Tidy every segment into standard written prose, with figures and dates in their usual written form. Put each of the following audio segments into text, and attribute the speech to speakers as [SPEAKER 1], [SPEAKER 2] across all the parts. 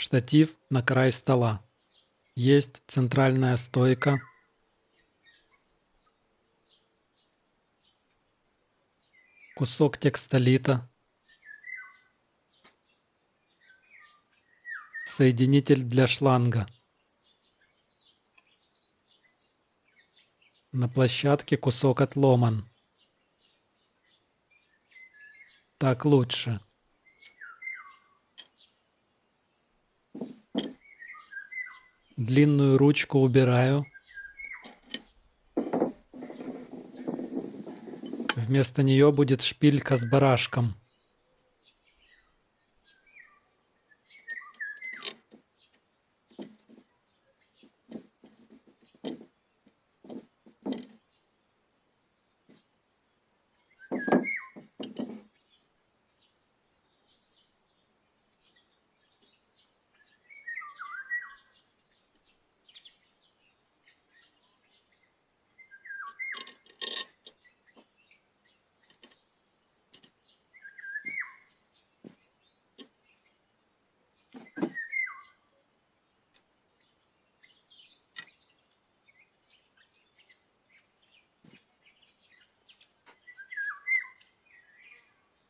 [SPEAKER 1] Штатив на край стола. Есть центральная стойка. Кусок текстолита. Соединитель для шланга. На площадке кусок отломан. Так лучше. Длинную ручку убираю. Вместо нее будет шпилька с барашком.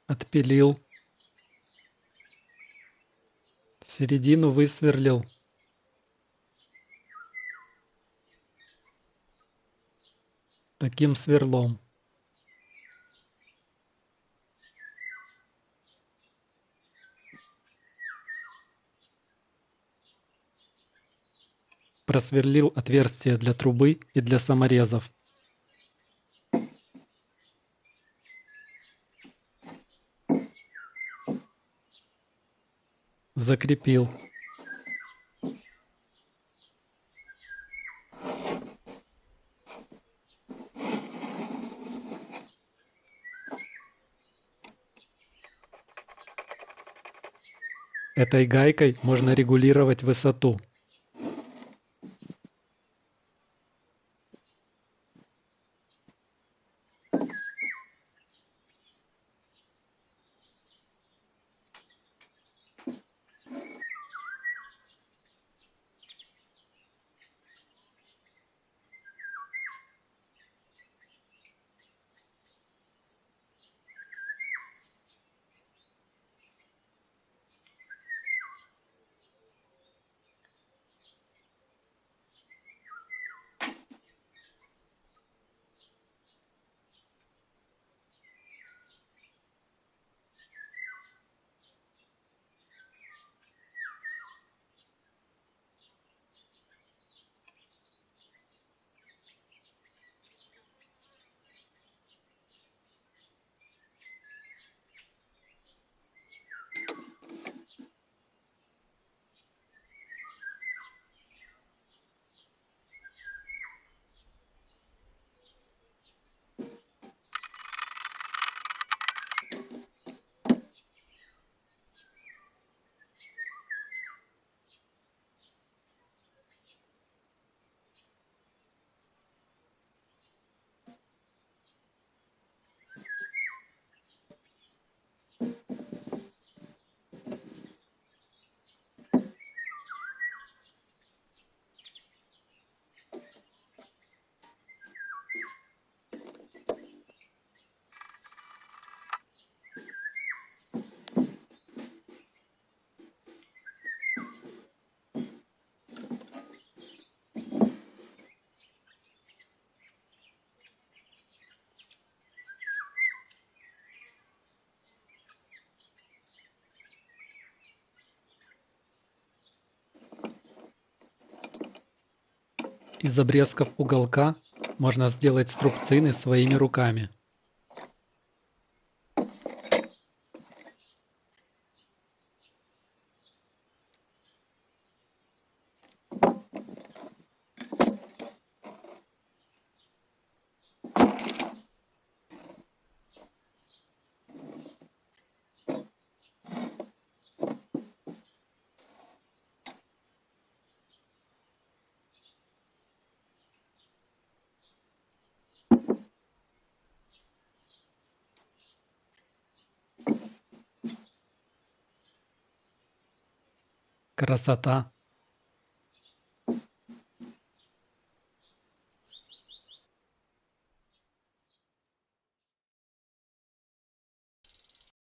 [SPEAKER 1] Отпилил. Середину высверлил. Таким сверлом. Просверлил отверстие для трубы и для саморезов. Закрепил. Этой гайкой можно регулировать высоту. Из обрезков уголка можно сделать струбцины своими руками. Красота.